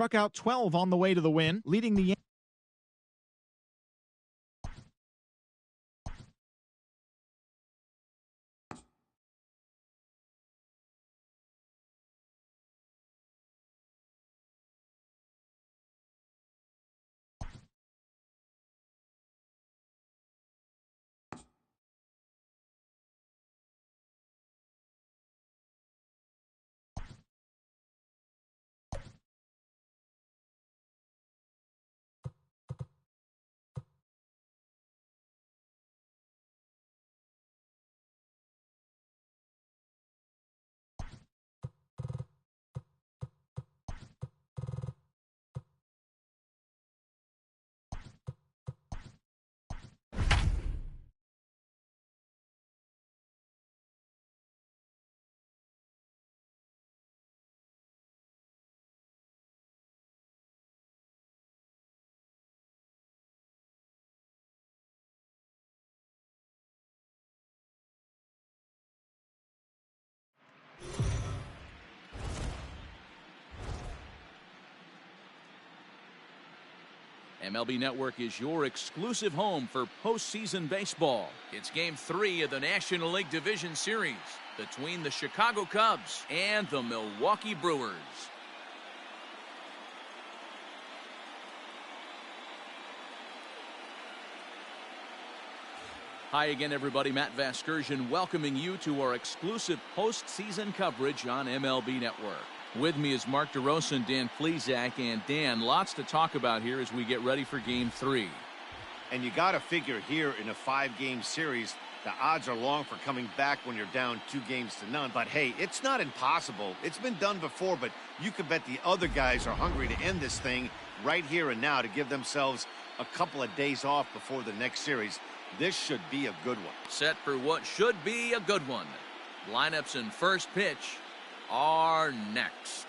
Struck out 12 on the way to the win, leading the MLB Network is your exclusive home for postseason baseball. It's Game 3 of the National League Division Series between the Chicago Cubs and the Milwaukee Brewers. Hi again, everybody. Matt Vasgersian welcoming you to our exclusive postseason coverage on MLB Network. With me is Mark DeRosa and Dan Plesac. And Dan, lots to talk about here as we get ready for Game 3. And you got to figure here in a 5-game series, the odds are long for coming back when you're down 2-0. But hey, it's not impossible. It's been done before, but you could bet the other guys are hungry to end this thing right here and now to give themselves a couple of days off before the next series. This should be a good one. Set for what should be a good one. Lineups and first pitch are next.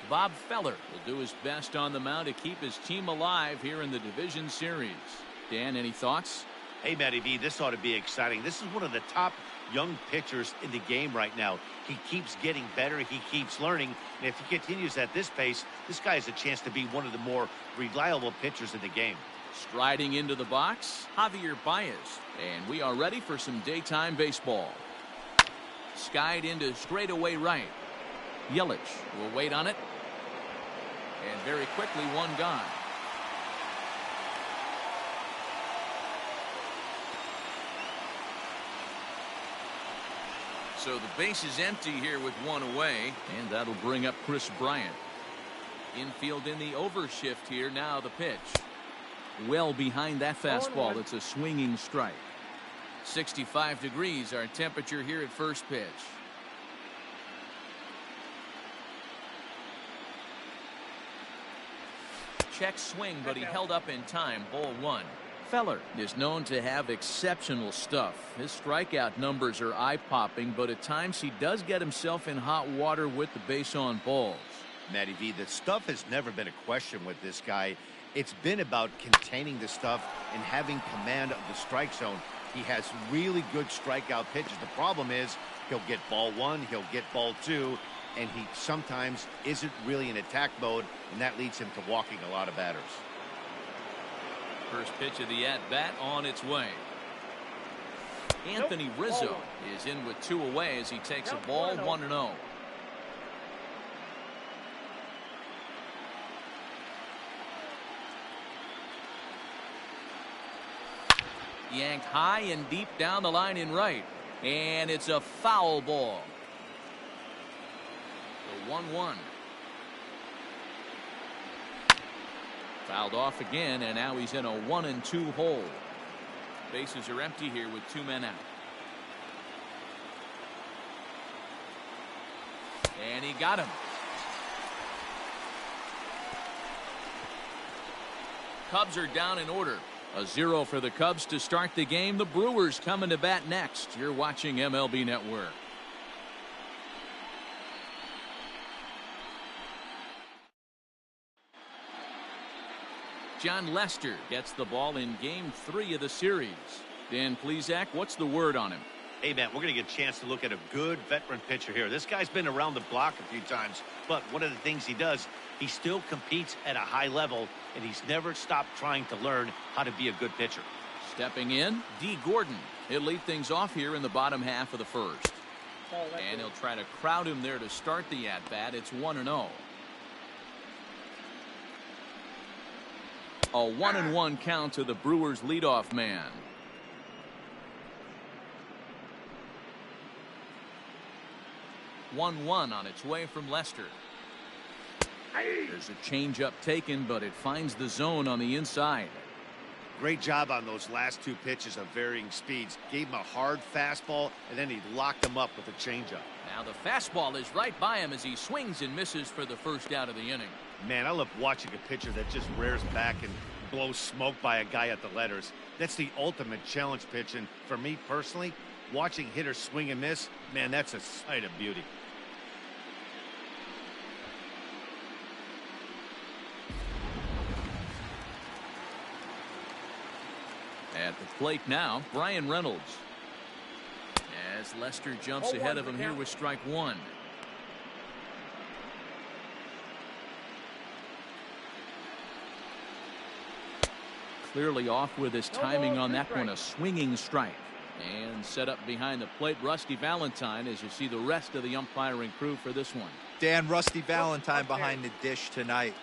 Bob Feller will do his best on the mound to keep his team alive here in the division series. Dan, any thoughts? Hey, Matty V, this ought to be exciting. This is one of the top young pitchers in the game right now. He keeps getting better. He keeps learning. And if he continues at this pace, this guy has a chance to be one of the more reliable pitchers in the game. Striding into the box, Javier Baez. And we are ready for some daytime baseball. Skied into straightaway right. Yelich will wait on it. And very quickly, one gone. So the base is empty here with one away, and that'll bring up Chris Bryant. Infield in the overshift here. Now the pitch. Well behind that fastball. It's a swinging strike. 65 degrees our temperature here at first pitch. Check swing, but he held up in time. Ball one. Feller is known to have exceptional stuff. His strikeout numbers are eye-popping, but at times he does get himself in hot water with the base on balls. Matty V, the stuff has never been a question with this guy. It's been about containing the stuff and having command of the strike zone. He has really good strikeout pitches. The problem is he'll get ball one, he'll get ball two, and he sometimes isn't really in attack mode, and that leads him to walking a lot of batters. First pitch of the at-bat on its way. Anthony Rizzo is in with two away as he takes a ball 1-0. Yanked high and deep down the line in right, and it's a foul ball. The 1-1. Fouled off again, and now he's in a 1-2 hole. Bases are empty here with two men out. And he got him. Cubs are down in order. A 0 for the Cubs to start the game. The Brewers coming to bat next. You're watching MLB Network. John Lester gets the ball in Game 3 of the series. Dan Plesac, what's the word on him? Hey, man, we're going to get a chance to look at a good veteran pitcher here. This guy's been around the block a few times, but one of the things he does, he still competes at a high level, and he's never stopped trying to learn how to be a good pitcher. Stepping in, D. Gordon. He'll lead things off here in the bottom half of the first. And he'll try to crowd him there to start the at-bat. It's 1-0. A 1-1 count to the Brewers leadoff man. One on its way from Lester. There's a changeup taken, but it finds the zone on the inside. Great job on those last two pitches of varying speeds. Gave him a hard fastball, and then he locked him up with a changeup. Now the fastball is right by him as he swings and misses for the first out of the inning. Man, I love watching a pitcher that just rears back and blows smoke by a guy at the letters. That's the ultimate challenge pitch, and for me personally, watching hitters swing and miss, man, that's a sight of beauty. At the plate now, Brian Reynolds. As Lester jumps ahead of him here with strike one. Clearly off with his timing on that one, a swinging strike. And set up behind the plate, Rusty Valentine, as you see the rest of the umpiring crew for this one. Dan, Rusty Valentine behind the dish tonight.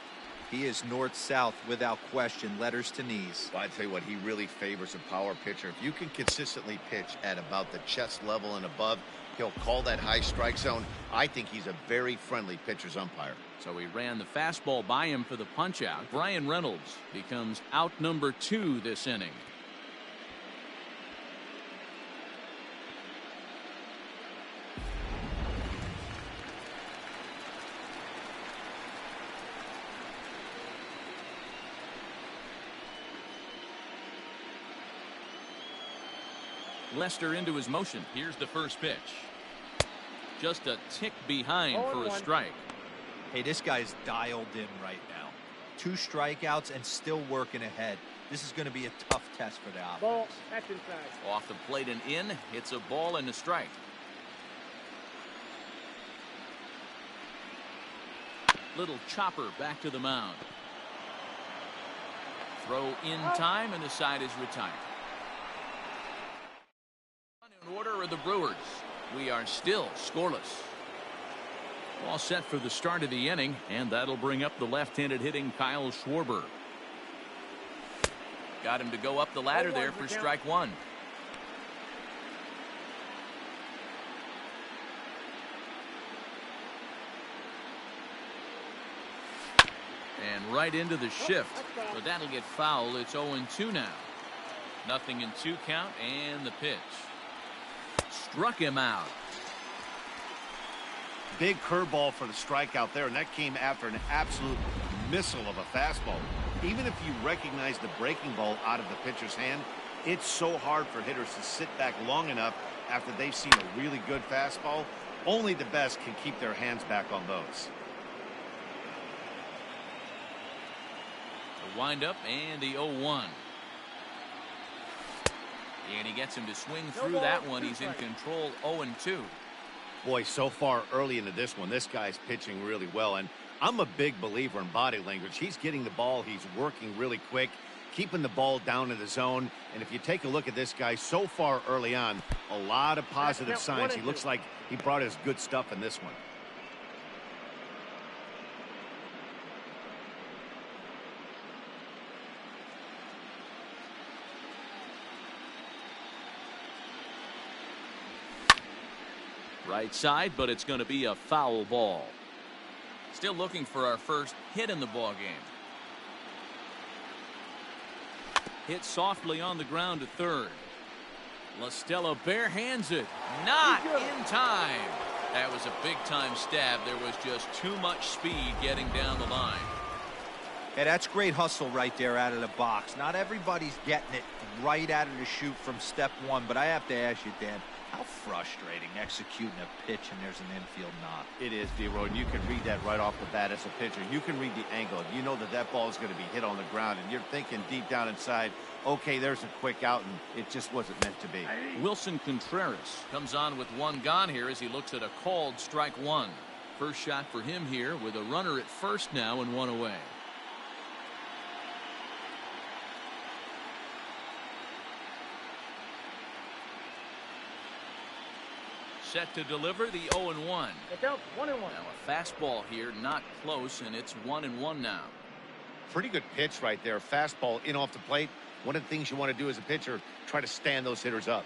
He is north-south without question, letters to knees. Well, I tell you what, he really favors a power pitcher. If you can consistently pitch at about the chest level and above, he'll call that high strike zone. I think he's a very friendly pitcher's umpire. So he ran the fastball by him for the punch-out. Brian Reynolds becomes out number 2 this inning. Lester into his motion. Here's the first pitch. Just a tick behind for a strike. Hey, this guy's dialed in right now. 2 strikeouts and still working ahead. This is going to be a tough test for the offense. Ball, that's inside. Off the plate and in. It's a ball and a strike. Little chopper back to the mound. Throw in time, and the side is retired. In order are the Brewers. We are still scoreless. All set for the start of the inning, and that'll bring up the left-handed hitting Kyle Schwarber. Got him to go up the ladder there for strike one. And right into the shift. So that'll get foul. It's 0-2 now. Nothing in 2 count, and the pitch. Struck him out. Big curveball for the strikeout there, and that came after an absolute missile of a fastball. Even if you recognize the breaking ball out of the pitcher's hand, it's so hard for hitters to sit back long enough after they've seen a really good fastball. Only the best can keep their hands back on those. The windup and the 0-1. And he gets him to swing through that one. He's in control, 0-2. Boy, so far early into this one, this guy's pitching really well. And I'm a big believer in body language. He's getting the ball. He's working really quick, keeping the ball down in the zone. And if you take a look at this guy so far early on, a lot of positive signs. He looks like he brought his good stuff in this one. Right side, but it's going to be a foul ball. Still looking for our first hit in the ball game. Hit softly on the ground to third. La Stella barehands it. Not in time. That was a big time stab. There was just too much speed getting down the line. Yeah, that's great hustle right there out of the box. Not everybody's getting it right out of the chute from step one, but I have to ask you, Dan, how frustrating executing a pitch and there's an infield knock. It is, D-Roy, and you can read that right off the bat as a pitcher. You can read the angle. You know that that ball is going to be hit on the ground, and you're thinking deep down inside, okay, there's a quick out, and it just wasn't meant to be. Wilson Contreras comes on with one gone here as he looks at a called strike one. First shot for him here with a runner at first now and one away. Set to deliver the 0-1. It's out 1-1. Now a fastball here, not close, and it's 1-1 now. Pretty good pitch right there. Fastball in off the plate. One of the things you want to do as a pitcher, try to stand those hitters up.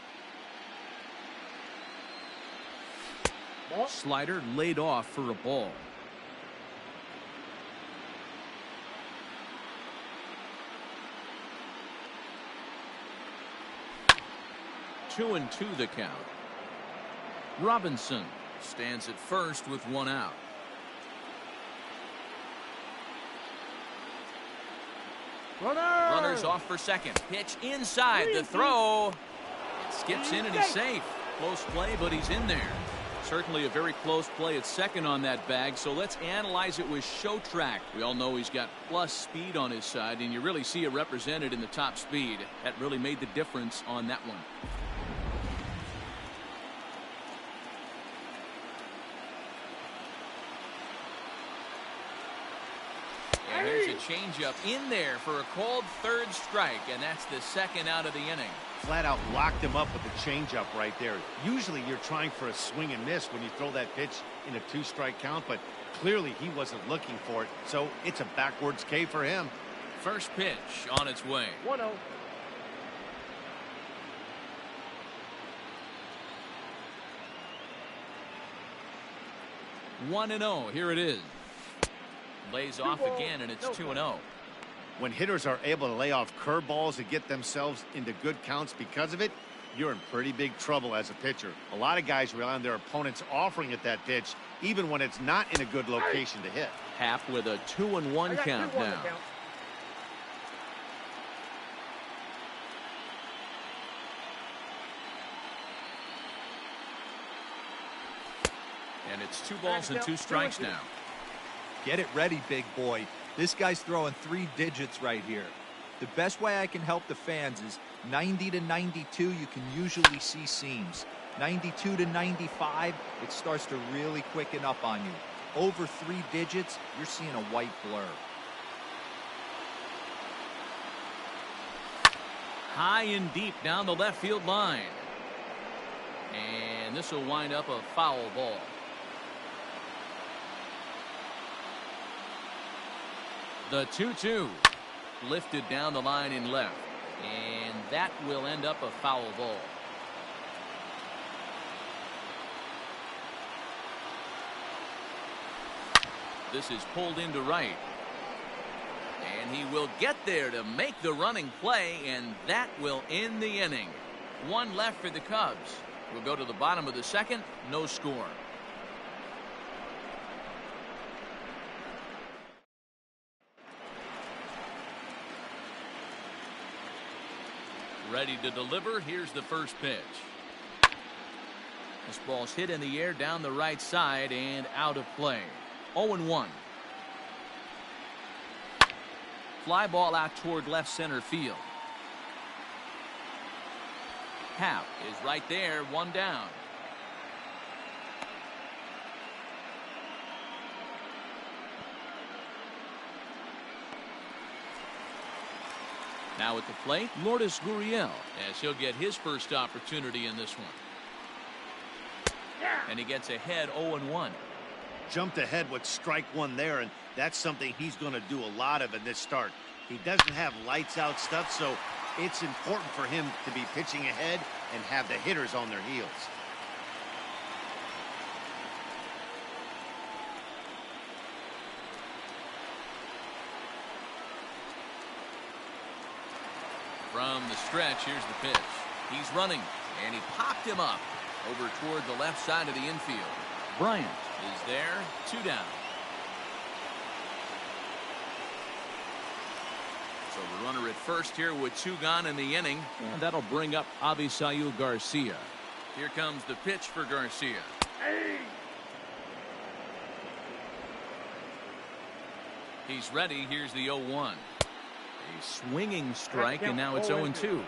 Ball. Slider laid off for a ball. Two and two the count. Robinson stands at first with one out. Runners off for second. Pitch inside. The throw. It skips in and he's safe. Close play, but he's in there. Certainly a very close play at second on that bag. So let's analyze it with show track. We all know he's got plus speed on his side, and you really see it represented in the top speed. That really made the difference on that one. There's a changeup in there for a called third strike, and that's the second out of the inning. Flat out locked him up with the changeup right there. Usually you're trying for a swing and miss when you throw that pitch in a two-strike count, but clearly he wasn't looking for it, so it's a backwards K for him. First pitch on its way. 1-0. One and 0. Here it is. Lays off again, and it's 2-0. When hitters are able to lay off curveballs and get themselves into good counts because of it, you're in pretty big trouble as a pitcher. A lot of guys rely on their opponents offering at that pitch, even when it's not in a good location to hit. Happ with a 2-1 count now. And it's 2 balls and 2 strikes now. Get it ready, big boy. This guy's throwing 3 digits right here. The best way I can help the fans is 90 to 92, you can usually see seams. 92 to 95, it starts to really quicken up on you. Over 3 digits, you're seeing a white blur. High and deep down the left field line. And this will wind up a foul ball. The 2-2 lifted down the line in left, and that will end up a foul ball. This is pulled into right, and he will get there to make the running play, and that will end the inning. 1 left for the Cubs. We'll go to the bottom of the second. No score. Ready to deliver. Here's the first pitch. This ball's hit in the air down the right side and out of play. 0-1. Fly ball out toward left center field. Happ is right there, 1 down. Now at the plate, Lourdes Gurriel, as he'll get his first opportunity in this one. And he gets ahead 0-1. Jumped ahead with strike 1 there, and that's something he's going to do a lot of in this start. He doesn't have lights out stuff, so it's important for him to be pitching ahead and have the hitters on their heels. From the stretch, here's the pitch. He's running, and he popped him up over toward the left side of the infield. Bryant is there, 2 down. So the runner at first here with 2 gone in the inning, and that'll bring up Avisail Garcia. Here comes the pitch for Garcia. He's ready. Here's the 0-1. A swinging strike, and now it's 0-2.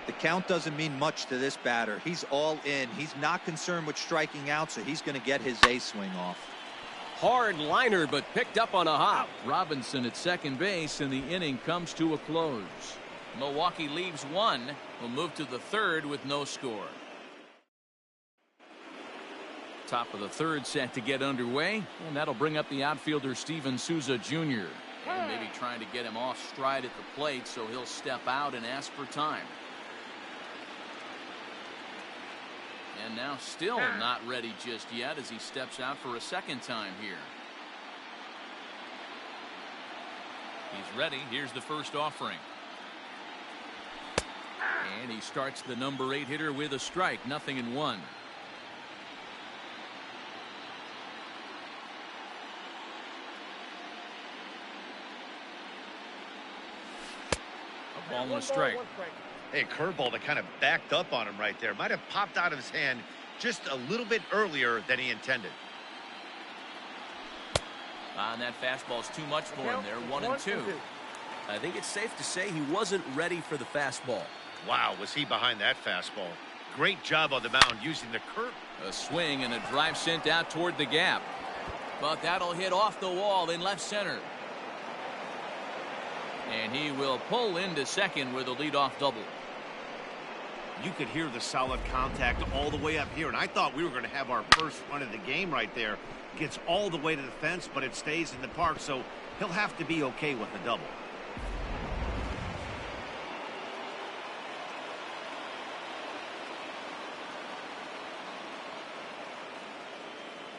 The count doesn't mean much to this batter. He's all in. He's not concerned with striking out, so he's going to get his A swing off. Hard liner, but picked up on a hop. Robinson at second base, and the inning comes to a close. Milwaukee leaves 1. We'll move to the 3rd with no score. Top of the 3rd set to get underway, and that'll bring up the outfielder Steven Souza Jr. And maybe trying to get him off stride at the plate, so he'll step out and ask for time. And now still not ready just yet as he steps out for a second time here. He's ready. Here's the first offering. And he starts the number 8 hitter with a strike. 0-1. A ball and a strike. Hey, curveball that kind of backed up on him right there. Might have popped out of his hand just a little bit earlier than he intended. And that fastball's too much for him there. 1-2. I think it's safe to say he wasn't ready for the fastball. Wow, was he behind that fastball. Great job on the mound using the curve. A swing and a drive sent out toward the gap. But that'll hit off the wall in left center. And he will pull into second with a leadoff double. You could hear the solid contact all the way up here, and I thought we were going to have our first run of the game right there. Gets all the way to the fence, but it stays in the park, so he'll have to be okay with the double.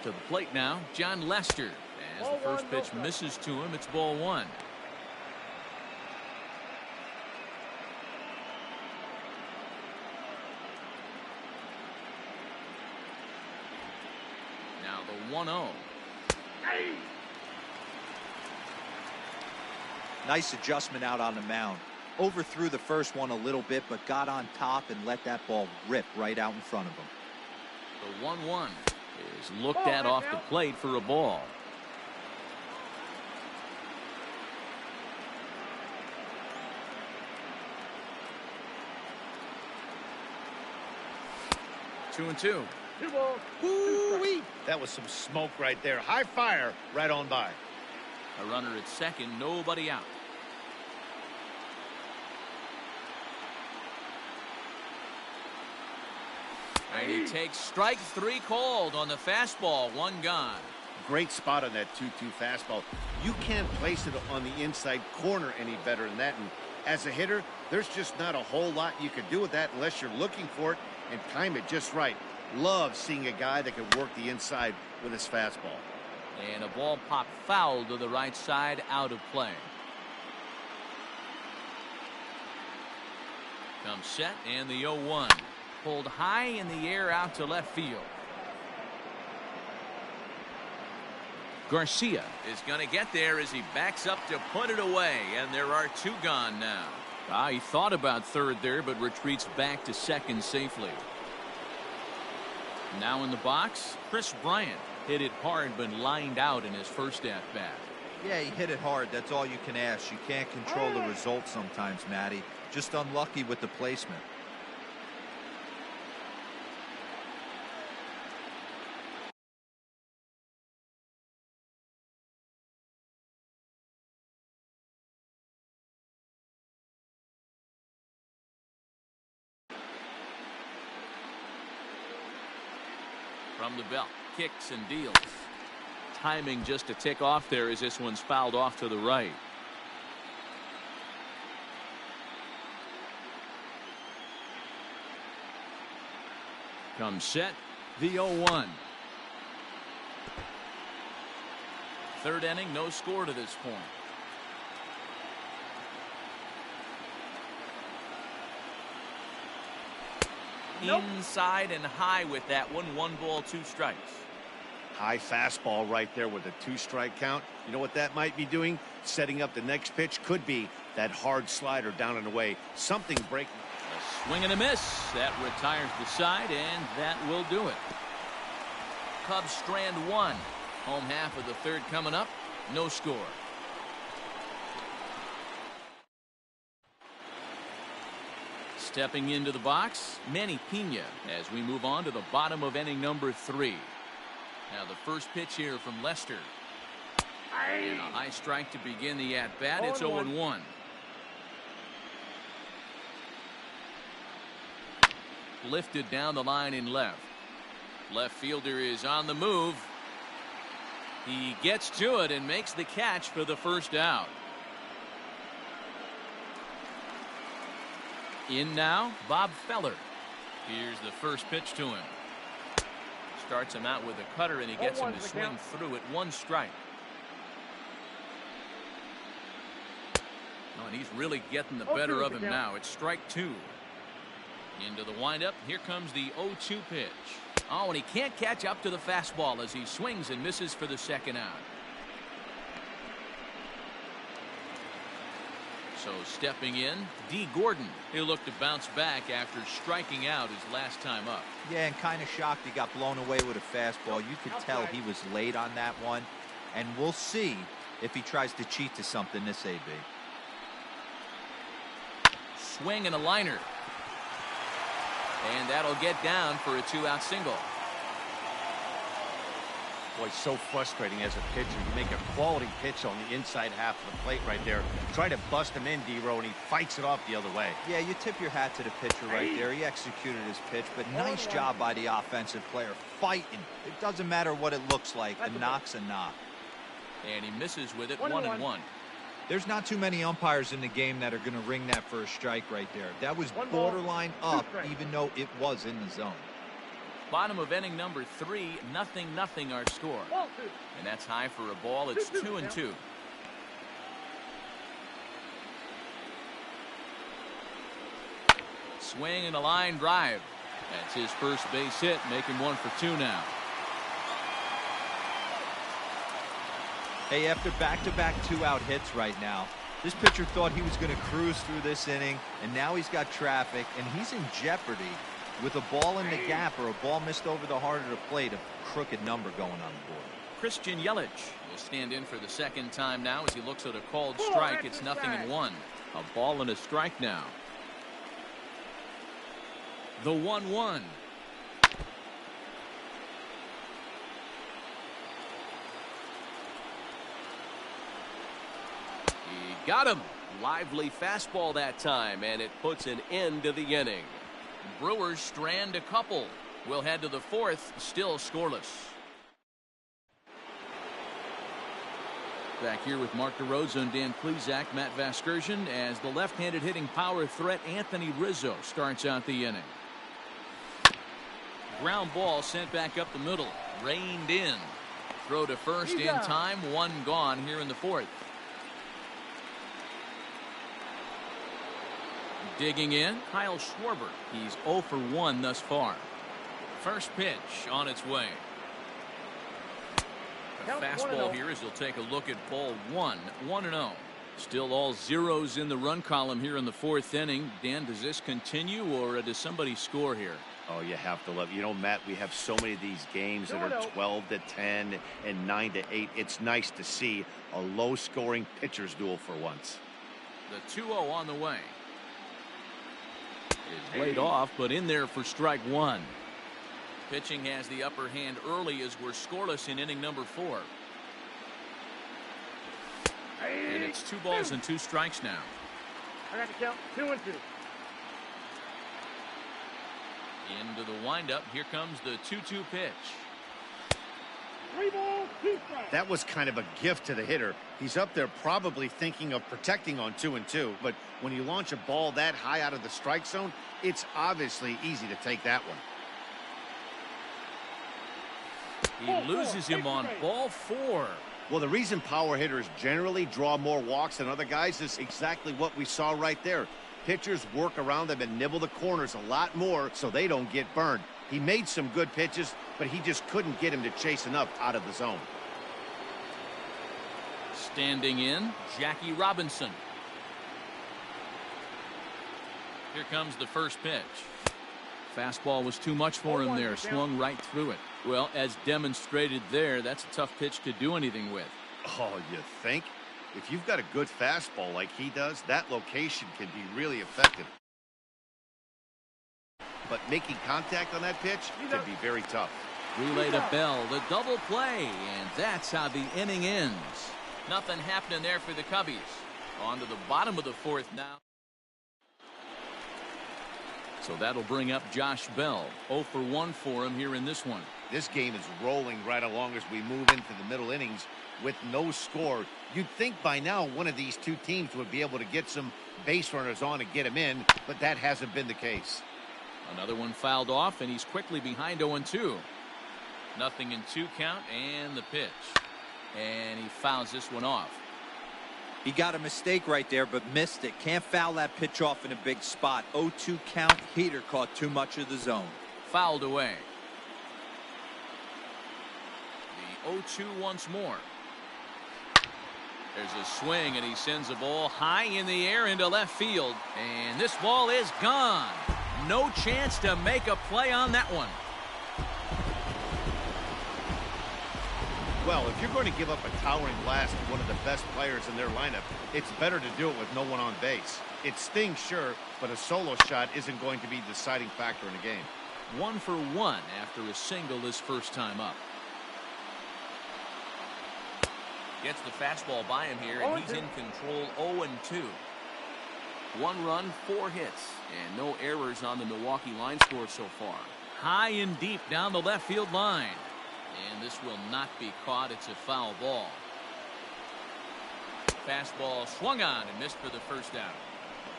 To the plate now, John Lester. As the first pitch misses to him, it's ball 1. Now the 1-0. Nice adjustment out on the mound. Overthrew the first one a little bit, but got on top and let that ball rip right out in front of him. The 1-1 is looked at off the plate for a ball. Two and two. Woo-wee. That was some smoke right there. High fire right on by. A runner at second, nobody out. And he takes strike 3 called on the fastball. 1 gone. Great spot on that 2-2 fastball. You can't place it on the inside corner any better than that. And as a hitter, there's just not a whole lot you can do with that unless you're looking for it and time it just right. Love seeing a guy that can work the inside with his fastball. And a ball popped foul to the right side, out of play. Comes set, and the 0-1. Pulled high in the air out to left field. Garcia is going to get there as he backs up to put it away, and there are 2 gone now. He thought about third there, but retreats back to second safely. Now in the box, Chris Bryant hit it hard but lined out in his first at-bat. Yeah, he hit it hard. That's all you can ask. You can't control the result sometimes, Matty. Just unlucky with the placement. From the belt, kicks and deals. Timing just a tick off there as this one's fouled off to the right. Comes set, the 0-1. Third inning, no score to this point. Inside and high with that one. 1 ball, 2 strikes. High fastball right there with a 2-strike count. You know what that might be doing? Setting up the next pitch. Could be that hard slider down and away. Something breaking. A swing and a miss. That retires the side, and that will do it. Cubs strand one. Home half of the third coming up. No score. Stepping into the box, Manny Pena as we move on to the bottom of inning number 3. Now the first pitch here from Lester. And a high strike to begin the at-bat. It's 0-1. Lifted down the line in left. Left fielder is on the move. He gets to it and makes the catch for the first out. In now, Bob Feller. Here's the first pitch to him. Starts him out with a cutter, and he gets him to swing through it. 1 strike. Oh, and he's really getting the better of him now. It's strike 2. Into the windup. Here comes the 0-2 pitch. Oh, and he can't catch up to the fastball as he swings and misses for the second out. So stepping in, D. Gordon. He'll look to bounce back after striking out his last time up. Yeah, and kind of shocked he got blown away with a fastball. You could tell he was late on that one. And we'll see if he tries to cheat to something this AB. Swing and a liner. And that'll get down for a 2-out single. Boy, so frustrating as a pitcher. You make a quality pitch on the inside half of the plate right there. Try to bust him in, D-Row, and he fights it off the other way. Yeah, you tip your hat to the pitcher right there. He executed his pitch, but nice job by the offensive player fighting. It doesn't matter what it looks like. A knock's a knock. And he misses with it. 1-1. There's not too many umpires in the game that are going to ring that first strike right there. That was borderline up, even though it was in the zone. Bottom of inning number 3, 0-0 our score. And that's high for a ball. It's 2-2. Swing and a line drive. That's his first base hit, making 1 for 2 now. Hey, after back-to-back 2-out hits right now, this pitcher thought he was going to cruise through this inning, and now he's got traffic, and he's in jeopardy with a ball in the gap or a ball missed over the heart of the plate, a crooked number going on the board. Christian Yelich will stand in for the second time now as he looks at a called strike. It's 0-1. A ball and a strike now. The 1-1. He got him. Lively fastball that time, and it puts an end to the inning. Brewers strand a couple. We'll head to the 4th, still scoreless. Back here with Mark DeRosa and Dan Plesac, Matt Vasgersian, as the left-handed hitting power threat Anthony Rizzo starts out the inning. Ground ball sent back up the middle. Reined in. Throw to first in time. 1 gone here in the 4th. Digging in, Kyle Schwarber. He's 0 for 1 thus far. First pitch on its way. A fastball here as he'll take a look at ball 1. 1-0. Still all zeros in the run column here in the 4th inning. Dan, does this continue, or does somebody score here? Oh, you have to love. You know, Matt, we have so many of these games that are 12-10 and 9-8. It's nice to see a low-scoring pitcher's duel for once. The 2-0 on the way. Is laid off, but in there for strike 1. Pitching has the upper hand early as we're scoreless in inning number 4. And it's 2 balls and 2 strikes now. I got to count 2-2. Into the windup. Here comes the 2-2 pitch. 3 balls, 2 strikes. That was kind of a gift to the hitter. He's up there probably thinking of protecting on 2-2, but when you launch a ball that high out of the strike zone, it's obviously easy to take that one. He loses him on ball 4. Well, the reason power hitters generally draw more walks than other guys is exactly what we saw right there. Pitchers work around them and nibble the corners a lot more so they don't get burned. He made some good pitches, but he just couldn't get him to chase enough out of the zone. Standing in, Jackie Robinson. Here comes the first pitch. Fastball was too much for him there. Swung right through it. Well, as demonstrated there, that's a tough pitch to do anything with. Oh, you think? If you've got a good fastball like he does, that location can be really effective. But making contact on that pitch can be very tough. Relay to Bell, the double play, and that's how the inning ends. Nothing happening there for the Cubbies. On to the bottom of the fourth now. So that'll bring up Josh Bell. 0 for 1 for him here in this one. This game is rolling right along as we move into the middle innings with no score. You'd think by now one of these two teams would be able to get some base runners on and get him in, but that hasn't been the case. Another one fouled off, and he's quickly behind 0-2. Nothing in 2 count, and the pitch. And he fouls this one off. He got a mistake right there, but missed it. Can't foul that pitch off in a big spot. 0-2 count. Heater caught too much of the zone. Fouled away. The 0-2 once more. There's a swing, and he sends a ball high in the air into left field. And this ball is gone. No chance to make a play on that one. Well, if you're going to give up a towering blast to one of the best players in their lineup, it's better to do it with no one on base. It stings, sure, but a solo shot isn't going to be the deciding factor in a game. 1 for 1 after a single his first time up. Gets the fastball by him here, and he's in control. 0-2. 1 run, 4 hits, and no errors on the Milwaukee line score so far. High and deep down the left field line. And this will not be caught. It's a foul ball. Fastball swung on and missed for the first out.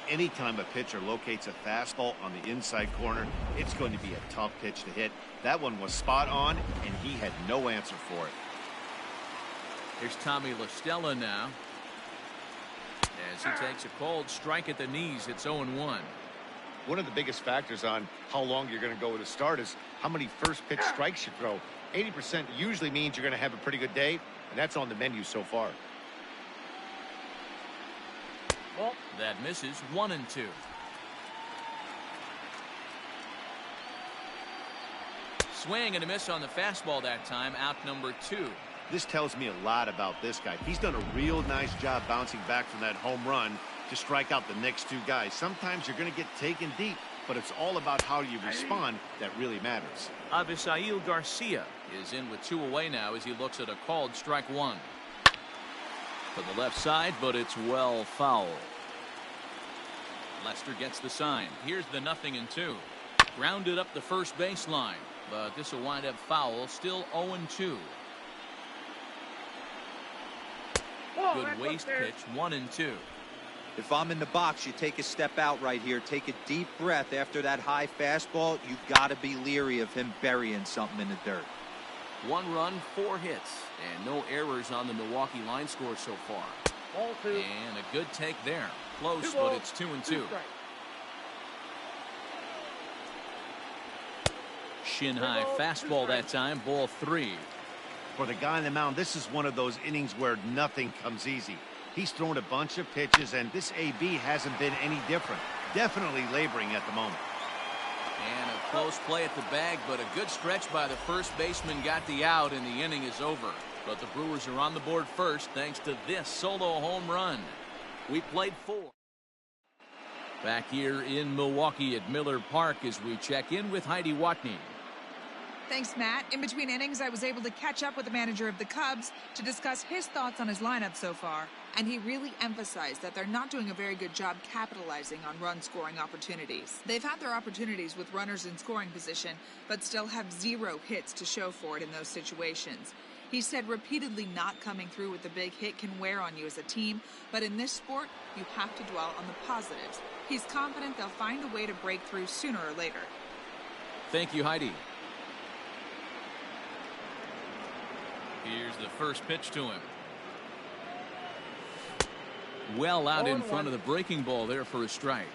Anytime a pitcher locates a fastball on the inside corner, it's going to be a tough pitch to hit. That one was spot on, and he had no answer for it. Here's Tommy LaStella now. As he takes a cold strike at the knees, it's 0-1. One of the biggest factors on how long you're going to go with a start is how many first pitch strikes you throw. 80% usually means you're going to have a pretty good day, and that's on the menu so far. That misses. 1-2. Swing and a miss on the fastball that time. Out number 2. This tells me a lot about this guy. He's done a real nice job bouncing back from that home run to strike out the next 2 guys. Sometimes you're going to get taken deep, but it's all about how you respond that really matters. Avisail Garcia is in with 2 away now as he looks at a called strike 1. To the left side, but it's well foul. Lester gets the sign. Here's the 0-2. Grounded up the first baseline, but this will wind up foul. Still 0-2. Good waste pitch. 1-2. If I'm in the box, you take a step out right here. Take a deep breath after that high fastball. You've got to be leery of him burying something in the dirt. 1 run, 4 hits, and no errors on the Milwaukee line score so far. And a good take there. Close, but it's 2-2. Shin high fastball that time. Ball 3. For the guy on the mound, this is one of those innings where nothing comes easy. He's thrown a bunch of pitches, and this AB hasn't been any different. Definitely laboring at the moment. And a close play at the bag, but a good stretch by the first baseman got the out, and the inning is over. But the Brewers are on the board first thanks to this solo home run. We played 4. Back here in Milwaukee at Miller Park as we check in with Heidi Watney. Thanks, Matt. In between innings, I was able to catch up with the manager of the Cubs to discuss his thoughts on his lineup so far. And he really emphasized that they're not doing a very good job capitalizing on run-scoring opportunities. They've had their opportunities with runners in scoring position, but still have 0 hits to show for it in those situations. He said repeatedly not coming through with the big hit can wear on you as a team, but in this sport, you have to dwell on the positives. He's confident they'll find a way to break through sooner or later. Thank you, Heidi. Here's the first pitch to him. Well out in front of the breaking ball there for a strike.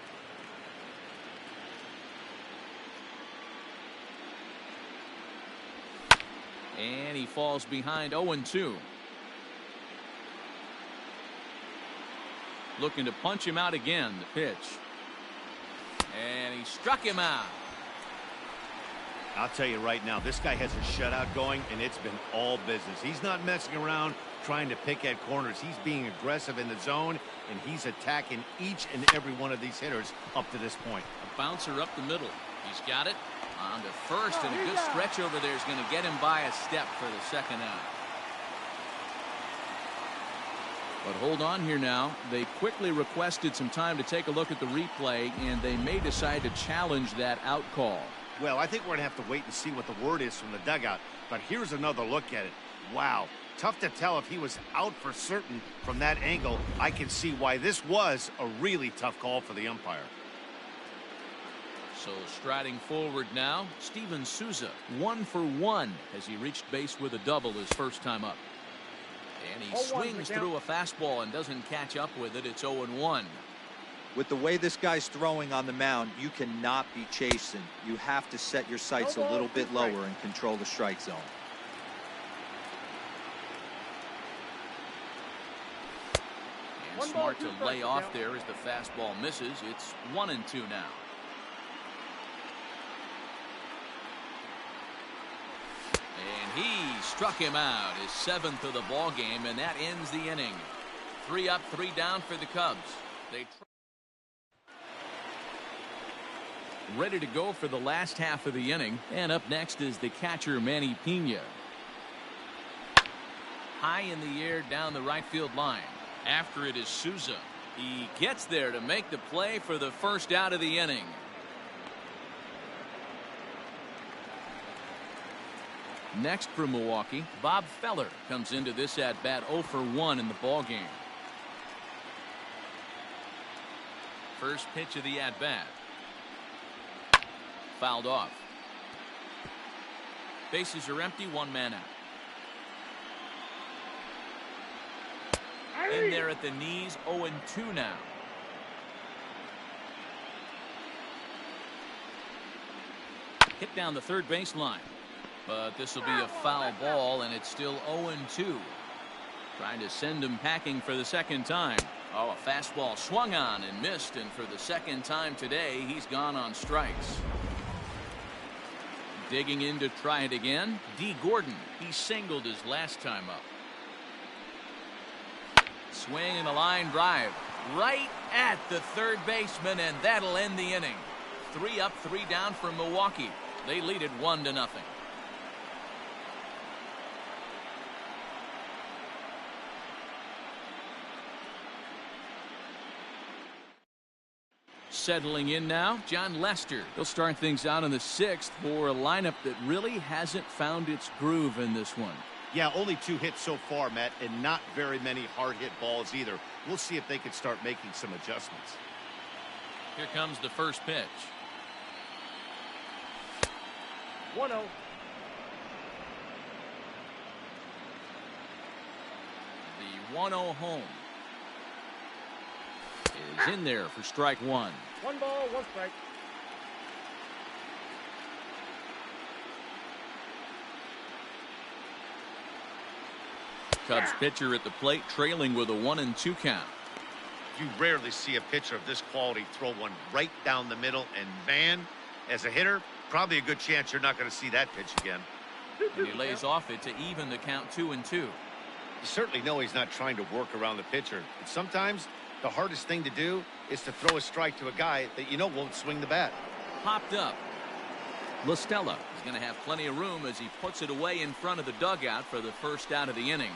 And he falls behind 0-2. Looking to punch him out again. The pitch. And he struck him out. I'll tell you right now, this guy has a shutout going, and it's been all business. He's not messing around trying to pick at corners. He's being aggressive in the zone, and he's attacking each and every one of these hitters up to this point. A bouncer up the middle. He's got it on to first, and a good stretch over there is going to get him by a step for the second out. But hold on here now. They quickly requested some time to take a look at the replay, and they may decide to challenge that out call. Well, I think we're going to have to wait and see what the word is from the dugout. But here's another look at it. Wow. Tough to tell if he was out for certain from that angle. I can see why this was a really tough call for the umpire. So striding forward now, Steven Souza, 1 for 1 as he reached base with a double his first time up. And he swings through a fastball and doesn't catch up with it. It's 0-1. With the way this guy's throwing on the mound, you cannot be chasing. You have to set your sights a little bit lower and control the strike zone. And smart to lay off there as the fastball misses. It's 1-2 now. And he struck him out, his 7th of the ball game, and that ends the inning. 3 up, 3 down for the Cubs. They ready to go for the last half of the inning, and up next is the catcher Manny Pena. High in the air down the right field line. After it is Souza. He gets there to make the play for the first out of the inning. Next for Milwaukee, Bob Feller comes into this at bat 0 for 1 in the ball game. First pitch of the at bat. Fouled off. Bases are empty, 1 man out. In there at the knees, 0-2 now. Hit down the third baseline. But this will be a foul ball, and it's still 0-2. Trying to send him packing for the second time. Oh, a fastball swung on and missed, and for the second time today, he's gone on strikes. Digging in to try it again, D. Gordon. He singled his last time up. Swing and a line drive right at the third baseman, and that'll end the inning. 3 up, 3 down for Milwaukee. They lead it 1-0. Settling in now, John Lester. He'll start things out in the 6th for a lineup that really hasn't found its groove in this one. Yeah, only 2 hits so far, Matt, and not very many hard hit balls either. We'll see if they can start making some adjustments. Here comes the first pitch. 1-0. The 1-0 home is in there for strike 1. 1 ball, 1 strike. Cubs pitcher at the plate, trailing with a 1-2 count. You rarely see a pitcher of this quality throw one right down the middle, and man, as a hitter, probably a good chance you're not going to see that pitch again. And he lays off it to even the count 2-2. You certainly know he's not trying to work around the pitcher, but sometimes the hardest thing to do is to throw a strike to a guy that you know won't swing the bat. Popped up. La Stella is going to have plenty of room as he puts it away in front of the dugout for the first out of the inning.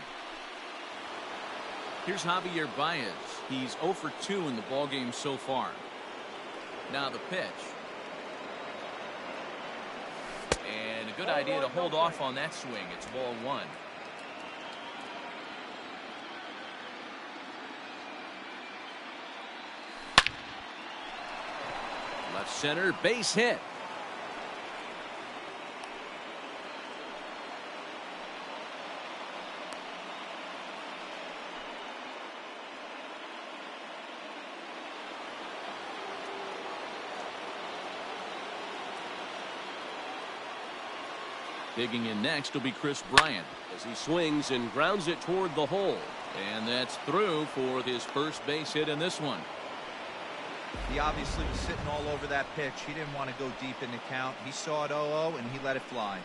Here's Javier Baez. He's 0 for 2 in the ballgame so far. Now the pitch. And a good idea to hold off on that swing. It's ball 1. Left center, base hit. Digging in next will be Chris Bryant. As he swings and grounds it toward the hole. And that's through for his first base hit in this one. He obviously was sitting all over that pitch. He didn't want to go deep in the count. He saw it 0-0 and he let it fly.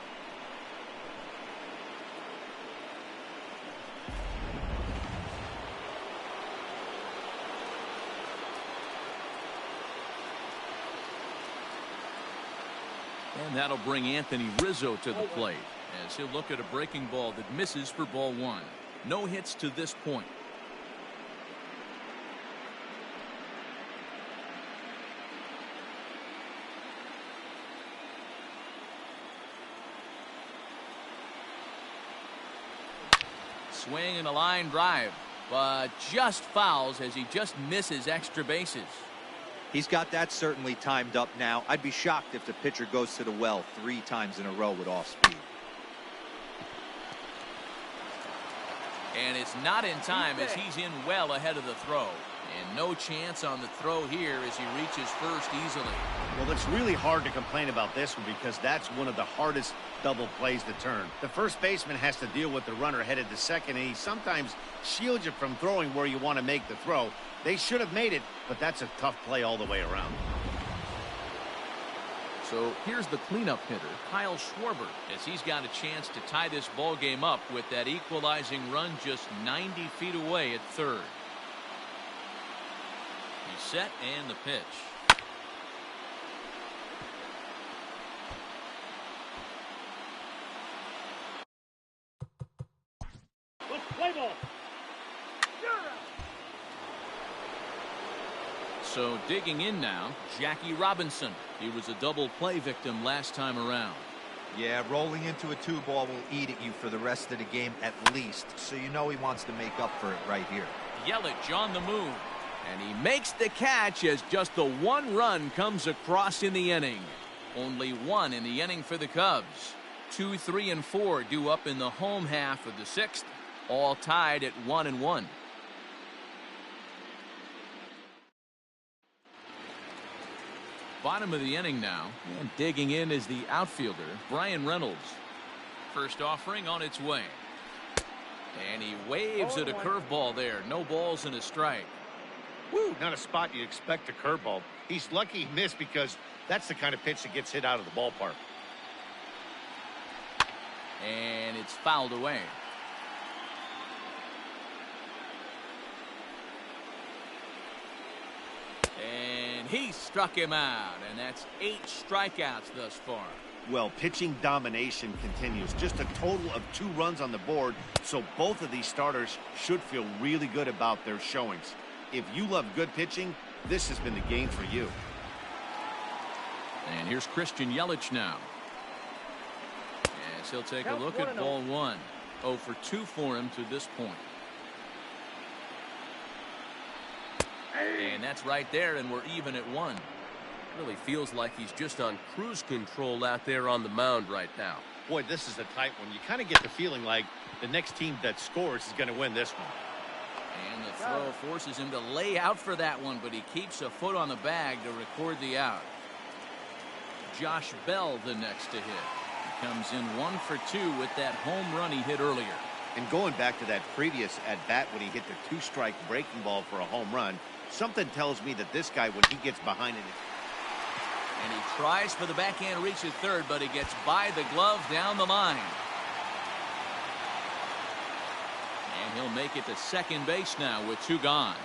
And that'll bring Anthony Rizzo to the plate as he'll look at a breaking ball that misses for ball one. No hits to this point. Swing and a line drive, but just fouls as he just misses extra bases. He's got that certainly timed up now. I'd be shocked if the pitcher goes to the well 3 times in a row with off speed. And it's not in time as he's in well ahead of the throw. And no chance on the throw here as he reaches first easily. Well, it's really hard to complain about this one because that's one of the hardest double plays to turn. The first baseman has to deal with the runner headed to second, and he sometimes shields you from throwing where you want to make the throw. They should have made it, but that's a tough play all the way around. So here's the cleanup hitter, Kyle Schwarber, as he's got a chance to tie this ball game up with that equalizing run just 90 feet away at third. He's set and the pitch. Let's play ball. So digging in now, Jackie Robinson. He was a double play victim last time around. Yeah, rolling into a 2-ball will eat at you for the rest of the game at least, so you know he wants to make up for it right here. Yelich on the move, and he makes the catch as just the 1 run comes across in the inning. Only 1 in the inning for the Cubs. 2, 3, and 4 due up in the home half of the 6th, all tied at 1-1. Bottom of the inning now, and digging in is the outfielder, Brian Reynolds. First offering on its way. And he waves at a curveball there. No balls and a strike. Woo, not a spot you'd expect a curveball. He's lucky he missed because that's the kind of pitch that gets hit out of the ballpark. And it's fouled away. And he struck him out, and that's 8 strikeouts thus far. Well, pitching domination continues. Just a total of 2 runs on the board, so both of these starters should feel really good about their showings. If you love good pitching, this has been the game for you. And here's Christian Yelich now. As he'll take a look at ball 1. 0 for 2 for him to this point. And that's right there, and we're even at 1. Really feels like he's just on cruise control out there on the mound right now. Boy, this is a tight one. You kind of get the feeling like the next team that scores is going to win this one. And the throw forces him to lay out for that one, but he keeps a foot on the bag to record the out. Josh Bell the next to hit. He comes in 1 for 2 with that home run he hit earlier. And going back to that previous at-bat when he hit the 2-strike breaking ball for a home run, something tells me that this guy, when he gets behind it. And he tries for the backhand reach at third, but he gets by the glove down the line. And he'll make it to second base now with 2 gone.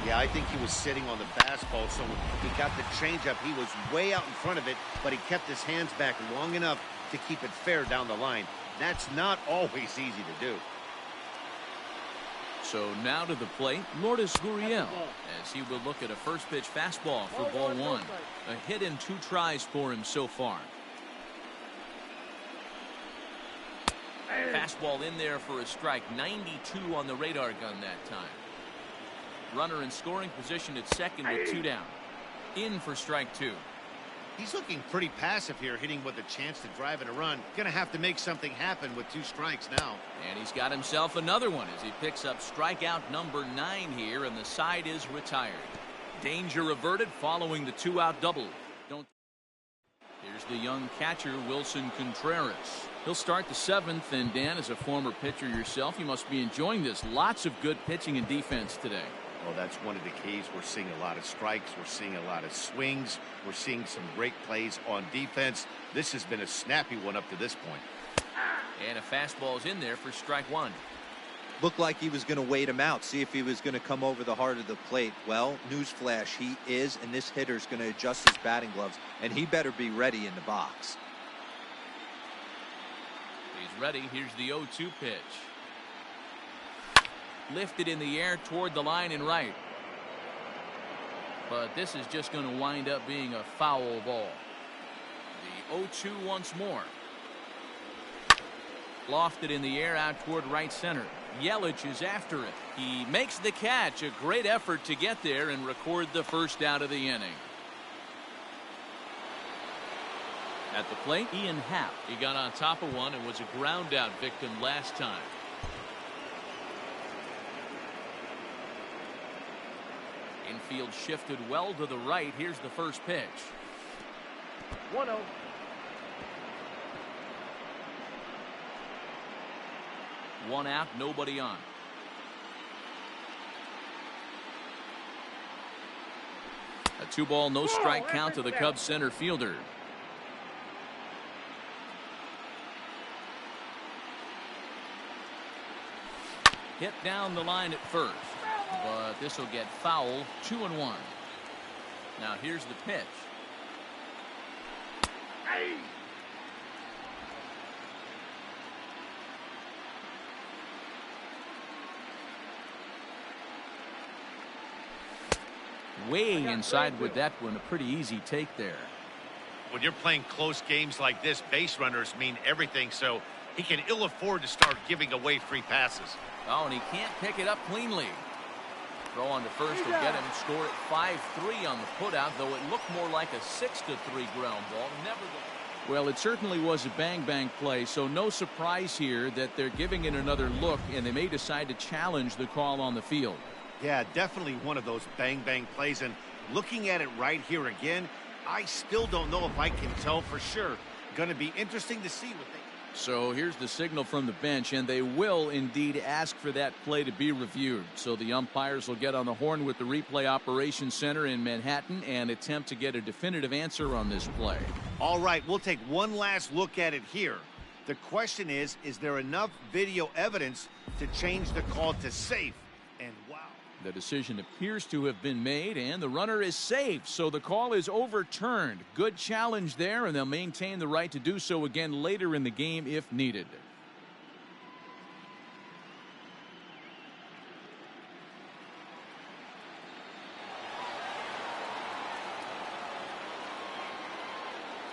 Yeah, I think he was sitting on the fastball, so he got the changeup. He was way out in front of it, but he kept his hands back long enough to keep it fair down the line. That's not always easy to do. So now to the plate, Lourdes Gurriel, as he will look at a first pitch fastball for ball 1. A hit in 2 tries for him so far. Fastball in there for a strike. 92 on the radar gun that time. Runner in scoring position at second with 2 down. In for strike 2. He's looking pretty passive here, hitting with a chance to drive and a run. Gonna have to make something happen with 2 strikes now. And he's got himself another one as he picks up strikeout number 9 here, and the side is retired. Danger averted following the 2-out double. Here's the young catcher Wilson Contreras. He'll start the 7th, and Dan, as a former pitcher yourself, you must be enjoying this. Lots of good pitching and defense today. Well, that's one of the keys. We're seeing a lot of strikes. We're seeing a lot of swings. We're seeing some great plays on defense. This has been a snappy one up to this point. And a fastball is in there for strike 1. Looked like he was going to wait him out, see if he was going to come over the heart of the plate. Well, newsflash, he is, and this hitter's going to adjust his batting gloves, and he better be ready in the box. He's ready. Here's the 0-2 pitch. Lifted in the air toward the line and right. But this is just going to wind up being a foul ball. The 0-2 once more. Lofted in the air out toward right center. Yelich is after it. He makes the catch. A great effort to get there and record the first out of the inning. At the plate, Ian Happ. He got on top of one and was a ground out victim last time. Infield shifted well to the right. Here's the first pitch. 1-0. One out, nobody on. A 2-ball, no strike count to the Cubs center fielder. Hit down the line at first, but this will get foul. 2-1. Now here's the pitch. Hey. Way inside with that one. A pretty easy take there. When you're playing close games like this, base runners mean everything, so he can ill afford to start giving away free passes. Oh, and he can't pick it up cleanly. Throw on to first will get him. Score at 5-3 on the putout, though it looked more like a 6-3 ground ball. Well, it certainly was a bang-bang play, so no surprise here that they're giving it another look, and they may decide to challenge the call on the field. Yeah, definitely one of those bang-bang plays, and looking at it right here again, I still don't know if I can tell for sure. Going to be interesting to see what they... So here's the signal from the bench, and they will indeed ask for that play to be reviewed. So the umpires will get on the horn with the replay operations center in Manhattan and attempt to get a definitive answer on this play. All right, we'll take one last look at it here. The question is there enough video evidence to change the call to safe? And wow. The decision appears to have been made, and the runner is safe, so the call is overturned. Good challenge there, and they'll maintain the right to do so again later in the game if needed.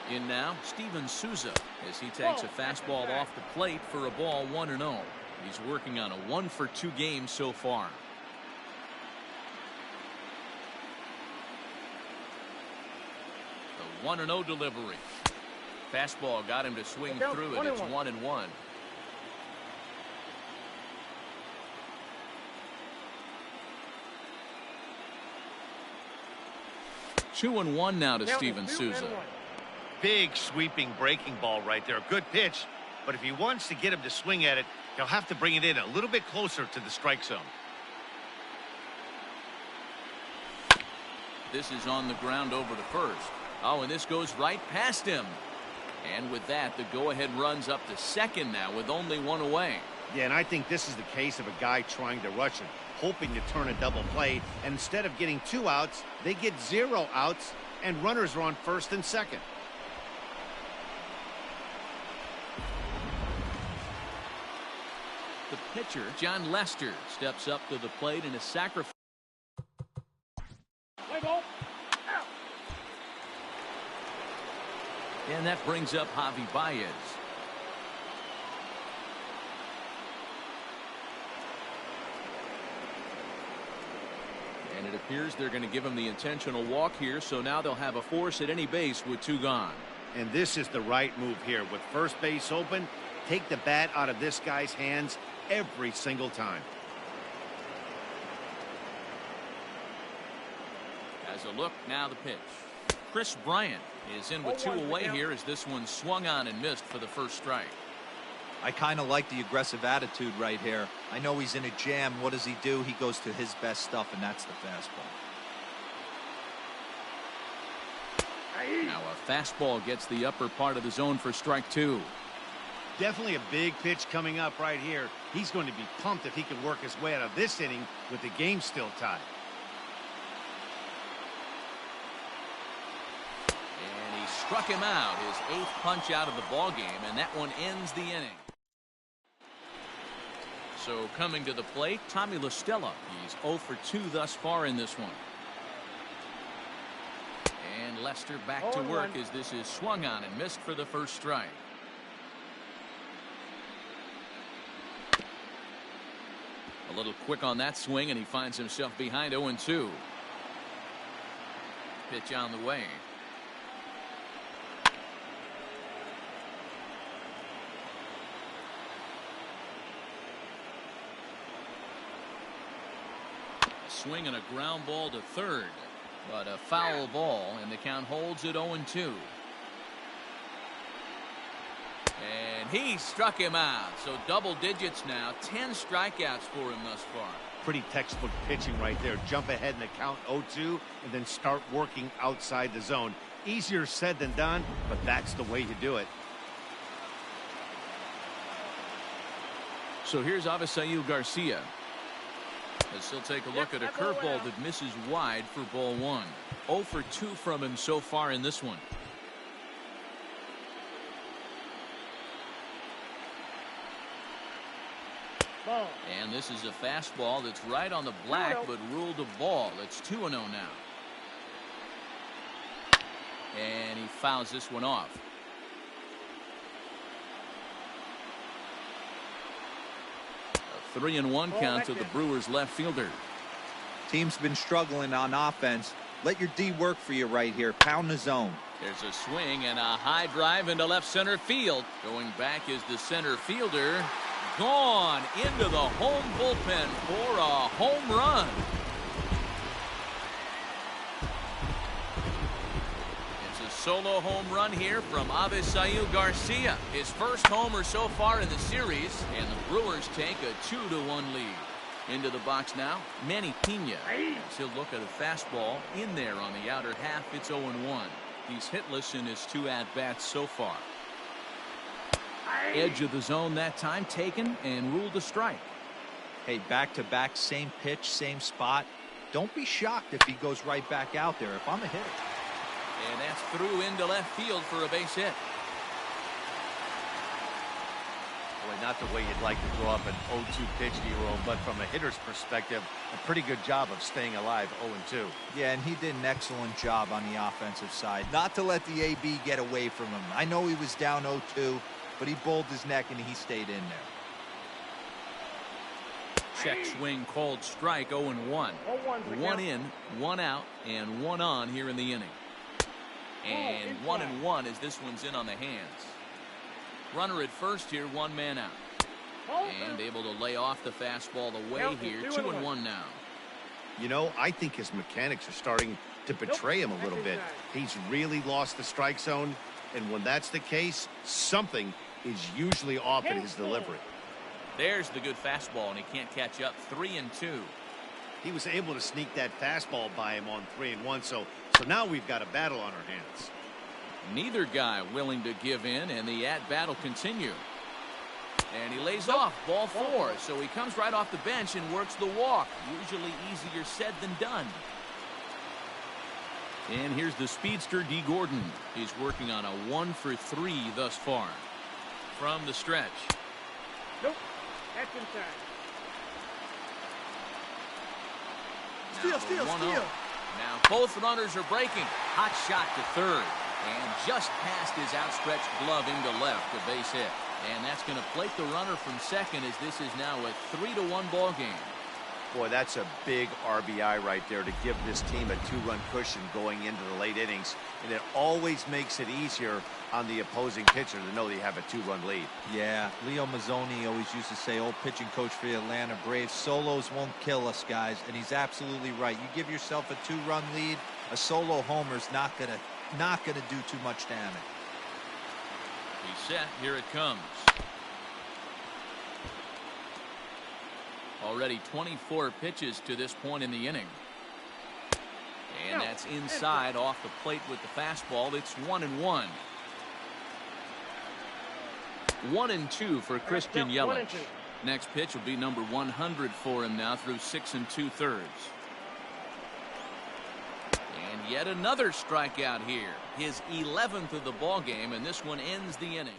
In now, Steven Souza, as he takes a fastball off the plate for a ball 1-0. He's working on a 1-for-2 game so far. The 1-0 delivery. Fastball got him to swing through it. It's 1-1. Two and one now to Steven Souza. Big sweeping breaking ball right there. Good pitch, but if he wants to get him to swing at it, he'll have to bring it in a little bit closer to the strike zone. This is on the ground over to first. Oh, and this goes right past him. And with that, the go-ahead runs up to second now with only one away. Yeah, and I think this is the case of a guy trying to rush it, hoping to turn a double play. And instead of getting 2 outs, they get 0 outs, and runners are on first and second. The pitcher, John Lester, steps up to the plate in a sacrifice. And that brings up Javi Baez. And it appears they're going to give him the intentional walk here, so now they'll have a force at any base with 2 gone. And this is the right move here. With first base open, take the bat out of this guy's hands every single time. As a look, now the pitch. Chris Bryant is in with 2 away here as this one swung on and missed for the first strike. I kind of like the aggressive attitude right here. I know he's in a jam. What does he do? He goes to his best stuff, and that's the fastball. Now a fastball gets the upper part of the zone for strike 2. Definitely a big pitch coming up right here. He's going to be pumped if he can work his way out of this inning with the game still tied. And he struck him out, his 8th punch out of the ball game, and that one ends the inning. So coming to the plate, Tommy La Stella. He's 0 for 2 thus far in this one. And Lester back to work as this is swung on and missed for the first strike. A little quick on that swing, and he finds himself behind 0-2. Pitch on the way. A swing and a ground ball to third, but a foul ball, and the count holds at 0-2. And he struck him out. So double digits now. 10 strikeouts for him thus far. Pretty textbook pitching right there. Jump ahead in the count 0-2 and then start working outside the zone. Easier said than done, but that's the way to do it. So here's Avisail Garcia. As he'll take a look at a curveball that misses wide for ball 1. 0 for 2 from him so far in this one. And this is a fastball that's right on the black, but ruled a ball. It's 2-0 now. And he fouls this one off. A 3-1 count to the Brewers left fielder. Team's been struggling on offense. Let your D work for you right here. Pound the zone. There's a swing and a high drive into left center field. Going back is the center fielder. Gone into the home bullpen for a home run. It's a solo home run here from Avisail Garcia. His first homer so far in the series, and the Brewers take a 2-1 lead. Into the box now, Manny Pena. As he'll look at a fastball in there on the outer half. It's 0-1. He's hitless in his 2 at-bats so far. Edge of the zone that time taken and ruled a strike. Hey, back-to-back, same pitch, same spot. Don't be shocked if he goes right back out there if I'm a hitter. And that's through into left field for a base hit. Boy, not the way you'd like to throw up an 0-2 pitch to your own, but from a hitter's perspective, a pretty good job of staying alive 0-2. Yeah, and he did an excellent job on the offensive side. Not to let the AB get away from him. I know he was down 0-2. But he bowled his neck and he stayed in there. Check swing called strike. 0-1. 1 in, 1 out, and 1 on here in the inning. And 1-1 as this one's in on the hands. Runner at first here, 1 man out. And able to lay off the fastball away here. 2-1 now. You know, I think his mechanics are starting to betray him a little bit. He's really lost the strike zone. And when that's the case, something is usually off in his delivery. There's the good fastball, and he can't catch up. 3-2. He was able to sneak that fastball by him on 3-1, so now we've got a battle on our hands. Neither guy willing to give in, and the at-bat will continue. And he lays off ball 4, so he comes right off the bench and works the walk. Usually easier said than done. And here's the speedster D. Gordon. He's working on a 1 for 3 thus far. From the stretch. Nope. That's inside. Steal. Now both runners are breaking. Hot shot to third. And just past his outstretched glove into left, a base hit. And that's going to plate the runner from second as this is now a 3-1 ball game. Boy, that's a big RBI right there to give this team a 2-run cushion going into the late innings. And it always makes it easier on the opposing pitcher to know they have a 2-run lead. Yeah, Leo Mazzoni always used to say, old pitching coach for the Atlanta Braves, solos won't kill us, guys. And he's absolutely right. You give yourself a 2-run lead, a solo homer's not going to not going to do too much damage. He's set. Here it comes. Already 24 pitches to this point in the inning. And that's inside off the plate with the fastball. It's 1-1. 1-2 for Christian Yelich. Next pitch will be number 100 for him now through 6 2/3. And yet another strikeout here. His 11th of the ball game, and this one ends the inning.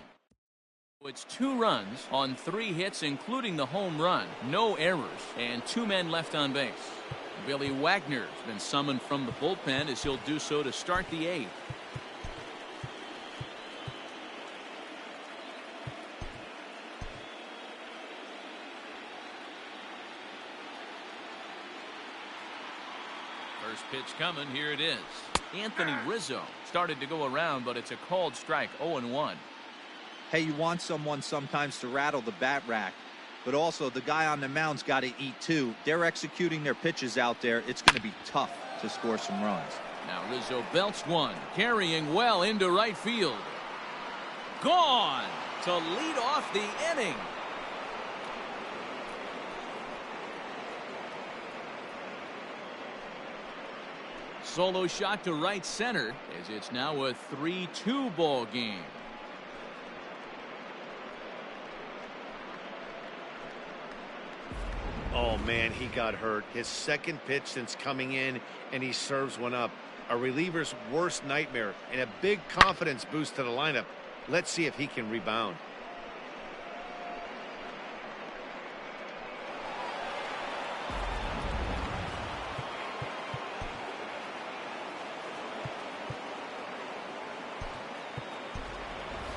It's 2 runs on 3 hits, including the home run. No errors, and 2 men left on base. Billy Wagner's been summoned from the bullpen as he'll do so to start the 8th. First pitch coming. Here it is. Anthony Rizzo started to go around, but it's a called strike. 0-1. Hey, you want someone sometimes to rattle the bat rack, but also the guy on the mound's got to eat too. They're executing their pitches out there. It's going to be tough to score some runs. Now Rizzo belts one, carrying well into right field. Gone to lead off the inning. Solo shot to right center as it's now a 3-2 ball game. Oh, man, he got hurt. His second pitch since coming in, and he serves one up. A reliever's worst nightmare and a big confidence boost to the lineup. Let's see if he can rebound.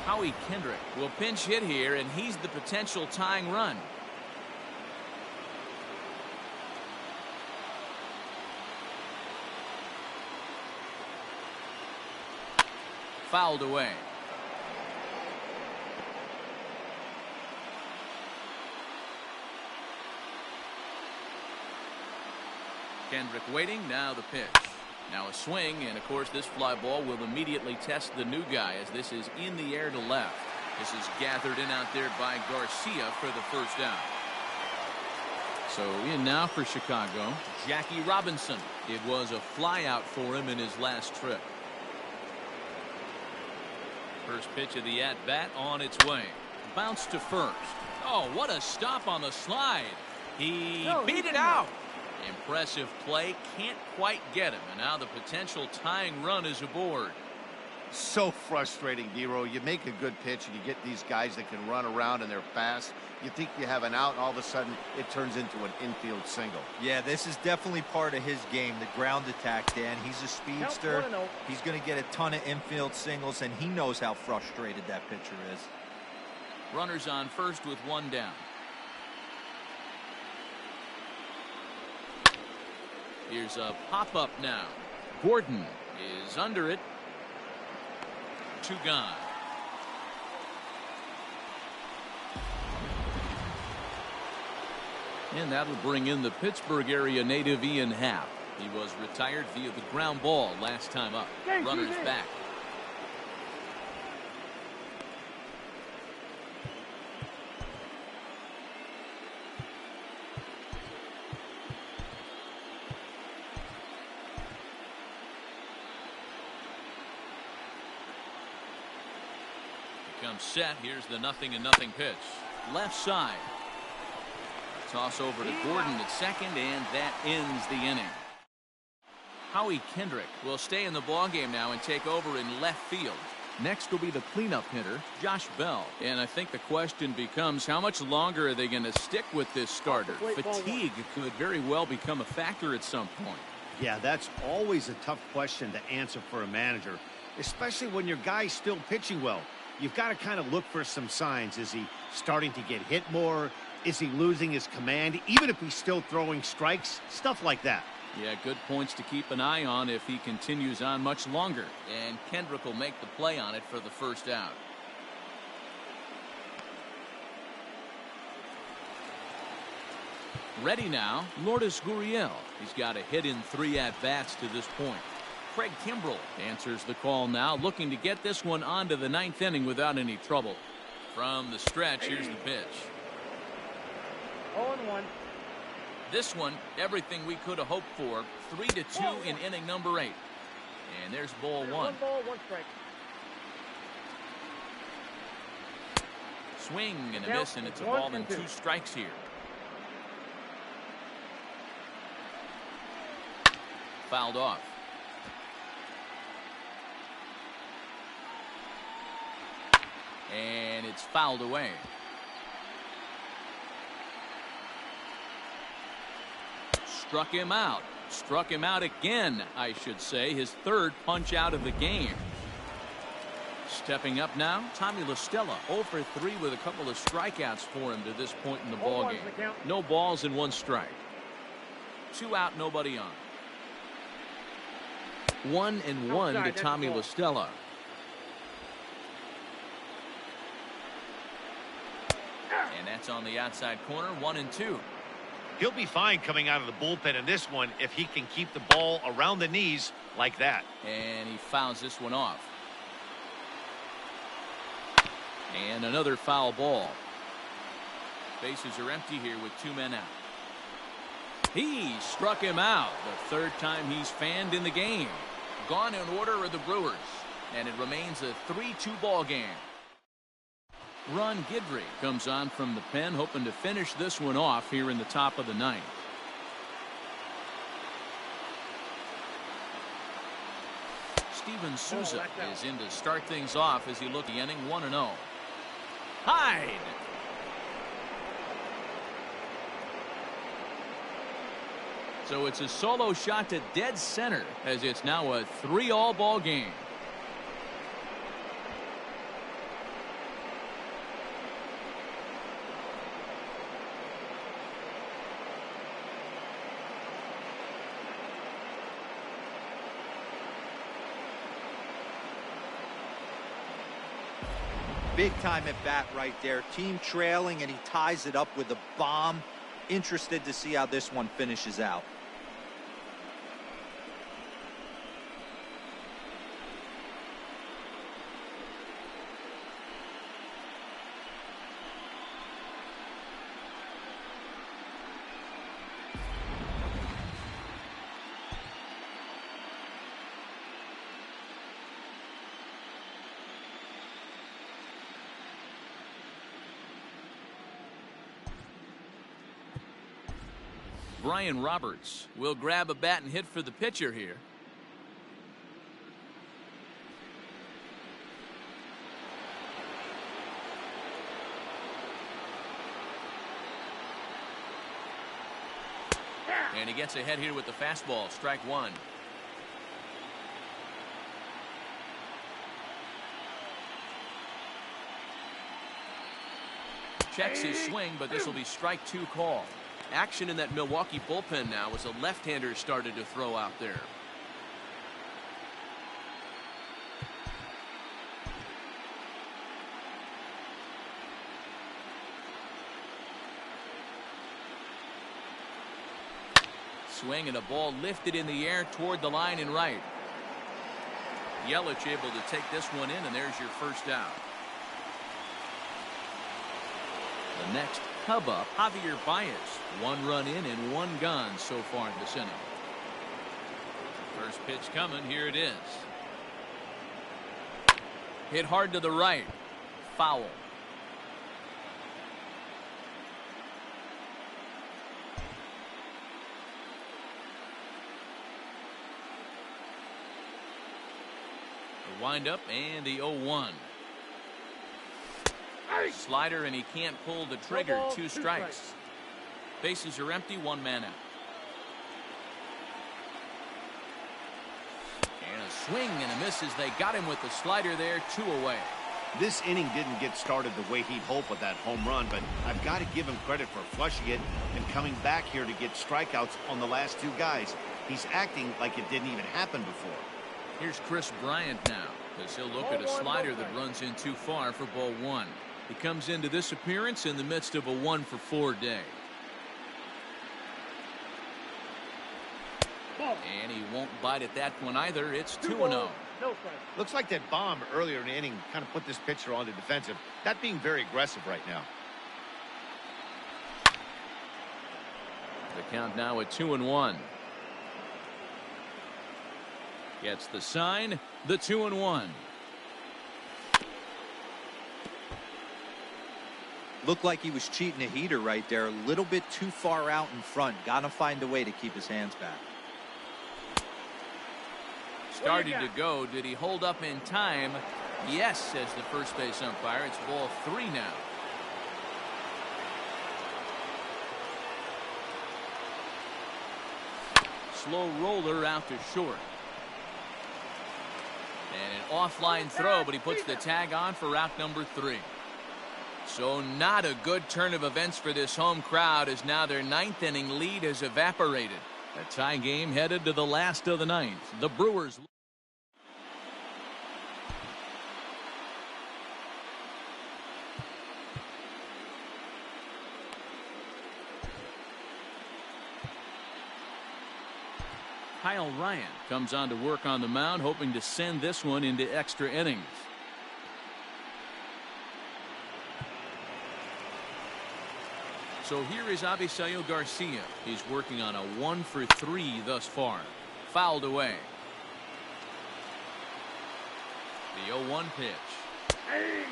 Howie Kendrick will pinch hit here, and he's the potential tying run. Fouled away. Kendrick waiting. Now the pitch. Now a swing, and of course this fly ball will immediately test the new guy as this is in the air to left. This is gathered in out there by Garcia for the first out. So in now for Chicago, Jackie Robinson. It was a fly out for him in his last trip. First pitch of the at-bat on its way. Bounce to first. Oh, what a stop on the slide. He beat it out. Impressive play. Can't quite get him. And now the potential tying run is aboard. So frustrating, Nero. You make a good pitch and you get these guys that can run around and they're fast. You think you have an out, and all of a sudden it turns into an infield single. Yeah, this is definitely part of his game, the ground attack, Dan. He's a speedster. He's going to get a ton of infield singles, and he knows how frustrated that pitcher is. Runners on first with one down. Here's a pop-up now. Gordon is under it. 2 gone. And that'll bring in the Pittsburgh area native Ian Happ. He was retired via the ground ball last time up. Runners back. Comes set. Here's the 0-0 pitch. Left side. Toss over to Gordon at second, and that ends the inning. Howie Kendrick will stay in the ballgame now and take over in left field. Next will be the cleanup hitter, Josh Bell. And I think the question becomes, how much longer are they going to stick with this starter? Fatigue could very well become a factor at some point. Yeah, that's always a tough question to answer for a manager, especially when your guy's still pitching well. You've got to kind of look for some signs. Is he starting to get hit more? Is he losing his command? Even if he's still throwing strikes, stuff like that. Yeah, good points to keep an eye on if he continues on much longer. And Kendrick will make the play on it for the first out. Ready now, Lourdes Gurriel. He's got a hit in 3 at-bats to this point. Craig Kimbrell answers the call now, looking to get this one onto the ninth inning without any trouble. From the stretch, here's the pitch. 0-1. This one, everything we could have hoped for. 3-2 in inning number 8. And there's ball 1. 1 ball, 1 strike. Swing and a miss, and it's a ball and 2 strikes here. Fouled off. And it's fouled away. Struck him out. Struck him out again, I should say. His 3rd punch out of the game. Stepping up now, Tommy La Stella, 0 for 3 with a couple of strikeouts for him to this point in the ballgame. No balls and 1 strike. 2 out, nobody on. 1-1 to Tommy La Stella. And that's on the outside corner, 1-2. He'll be fine coming out of the bullpen in this one if he can keep the ball around the knees like that. And he fouls this one off. And another foul ball. Bases are empty here with 2 men out. He struck him out. The 3rd time he's fanned in the game. Gone in order are the Brewers. And it remains a 3-2 ball game. Ron Guidry comes on from the pen, hoping to finish this one off here in the top of the 9th. Steven Souza is in to start things off as he looks the inning 1-0. Hyde. So it's a solo shot to dead center as it's now a 3-all ball game. Big time at bat right there. Team trailing, and he ties it up with a bomb. Interested to see how this one finishes out. Brian Roberts will grab a bat and hit for the pitcher here. And he gets ahead here with the fastball. Strike 1. Checks his swing, but this will be strike 2 call. Action in that Milwaukee bullpen now as a left-hander started to throw out there. Swing and a ball lifted in the air toward the line and right. Yelich able to take this one in, and there's your first out. The next Cub up, Javier Baez. 1 run in and 1 gone so far in this inning. First pitch coming. Here it is. Hit hard to the right. Foul. The windup and the 0-1. Slider, and he can't pull the trigger. 2 strikes. Bases are empty. 1 man out. And a swing and a miss as they got him with the slider there. 2 away. This inning didn't get started the way he'd hoped with that home run, but I've got to give him credit for flushing it and coming back here to get strikeouts on the last 2 guys. He's acting like it didn't even happen before. Here's Chris Bryant now, as he'll look at a slider that runs in too far for ball 1. He comes into this appearance in the midst of a 1-for-4 day. And he won't bite at that one either. It's 2-0. No strike. Looks like that bomb earlier in the inning kind of put this pitcher on the defensive. That being very aggressive right now. The count now at 2-1. Gets the sign, the 2-1. Looked like he was cheating a heater right there. A little bit too far out in front. Gotta find a way to keep his hands back. Starting to go. Did he hold up in time? Yes, says the first base umpire. It's ball 3 now. Slow roller out to short. And an offline throw, but he puts the tag on for out number 3. So not a good turn of events for this home crowd, as now their 9th inning lead has evaporated. A tie game headed to the last of the 9th. The Brewers. Kyle Ryan comes on to work on the mound, hoping to send this one into extra innings. So here is Avisail Garcia. He's working on a 1-for-3 thus far. Fouled away. The 0-1 pitch. Hey.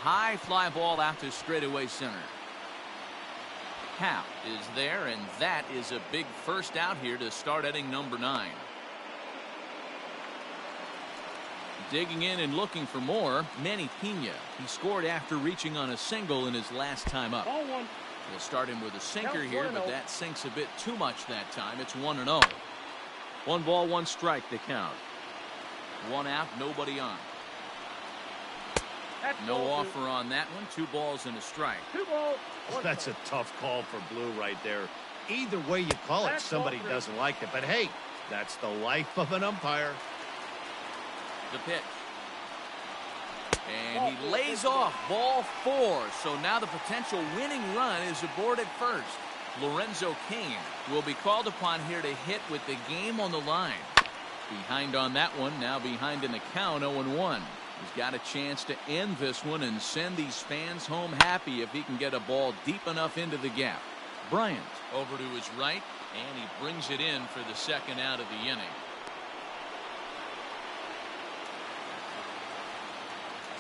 High fly ball out to straightaway center. Hap is there, and that is a big first out here to start inning number 9. Digging in and looking for more, Manny Pena. He scored after reaching on a single in his last time up. Ball 1. We'll start him with a sinker here, but that sinks a bit too much that time. It's 1-0. 1 ball, 1 strike to count. 1 out, nobody on. No offer on that one. 2 balls and a strike. 2 balls. That's a tough call for Blue right there. Either way you call it, somebody doesn't like it. But hey, that's the life of an umpire. The pitch. And he lays off ball 4. So now the potential winning run is aboard at first. Lorenzo Cain will be called upon here to hit with the game on the line. Behind on that one. Now behind in the count, 0-1. He's got a chance to end this one and send these fans home happy if he can get a ball deep enough into the gap. Bryant over to his right, and he brings it in for the second out of the inning.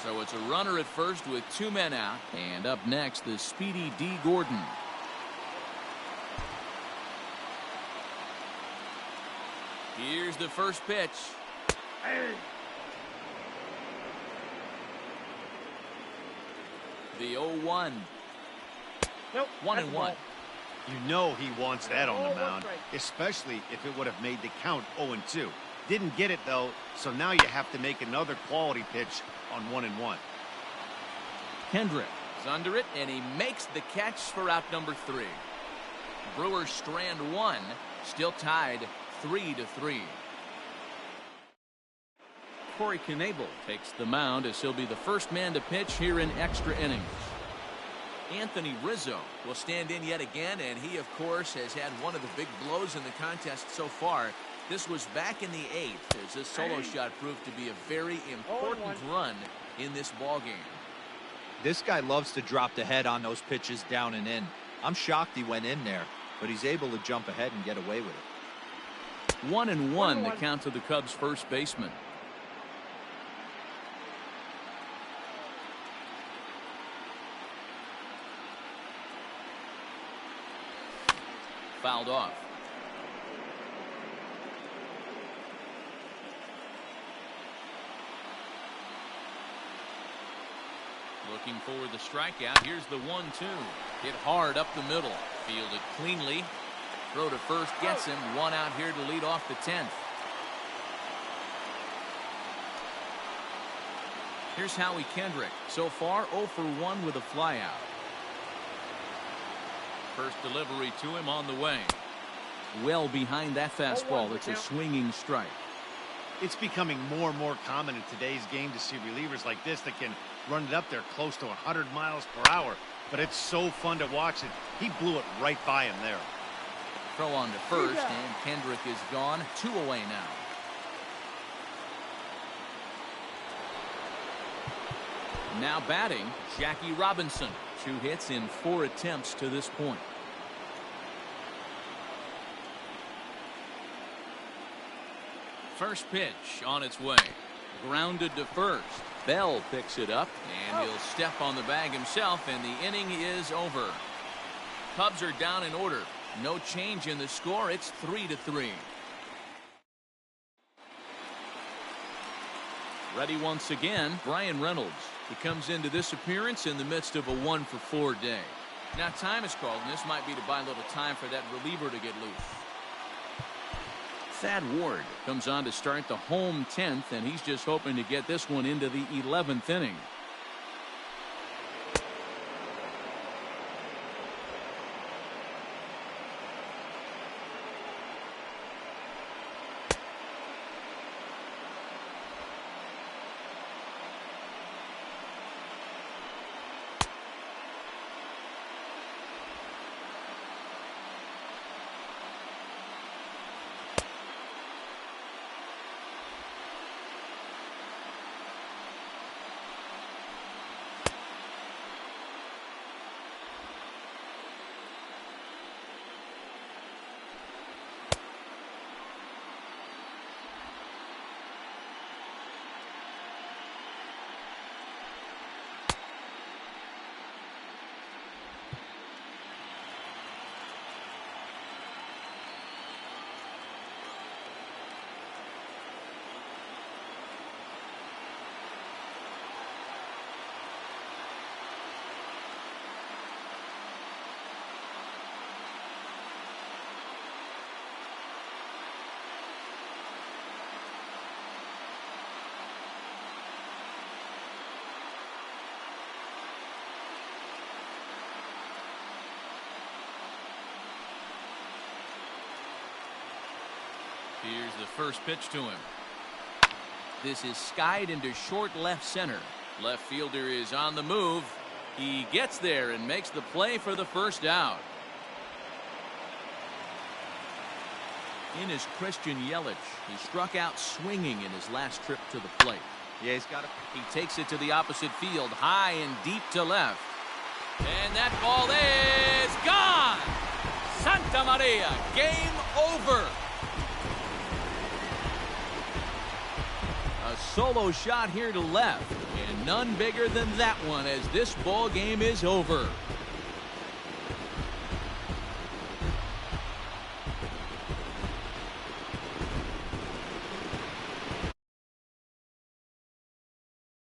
So it's a runner at first with 2 men out, and up next the speedy D. Gordon. Here's the first pitch. Hey. The 0-1. Nope. 1-1. You know he wants that on the mound, especially if it would have made the count 0-2. Didn't get it though, so now you have to make another quality pitch on 1-1. Kendrick is under it, and he makes the catch for out number 3. Brewers strand 1, still tied 3-3. Corey Knebel takes the mound as he'll be the first man to pitch here in extra innings. Anthony Rizzo will stand in yet again, and he of course has had one of the big blows in the contest so far. This was back in the 8th as this solo shot proved to be a very important run in this ball game. This guy loves to drop the head on those pitches down and in. I'm shocked he went in there, but he's able to jump ahead and get away with it. 1-1 the count to the Cubs first baseman. Fouled off. Looking for the strikeout. Here's the 1-2. Hit hard up the middle. Fielded cleanly. Throw to first gets him. 1 out here to lead off the 10th. Here's Howie Kendrick. So far 0 for 1 with a flyout. First delivery to him on the way. Well behind that fastball. It's a swinging strike. It's becoming more and more common in today's game to see relievers like this that can run it up there close to 100 miles per hour. But it's so fun to watch it. He blew it right by him there. Throw on to first, and Kendrick is gone. 2 away now. Now batting, Jackie Robinson. 2 hits in 4 attempts to this point. First pitch on its way. Grounded to first. Bell picks it up, and he'll step on the bag himself, and the inning is over. Cubs are down in order. No change in the score. It's 3-3. Ready once again, Brian Reynolds. He comes into this appearance in the midst of a 1-for-4 day. Now time is called, and this might be to buy a little time for that reliever to get loose. Thad Ward comes on to start the home 10th, and he's just hoping to get this one into the 11th inning. Here's the first pitch to him. This is skied into short left center. Left fielder is on the move. He gets there and makes the play for the first out. In is Christian Yelich. He struck out swinging in his last trip to the plate. Yeah, he's got it. He takes it to the opposite field, high and deep to left. And that ball is gone! Santa Maria, game over! A solo shot here to left, and none bigger than that one as this ball game is over.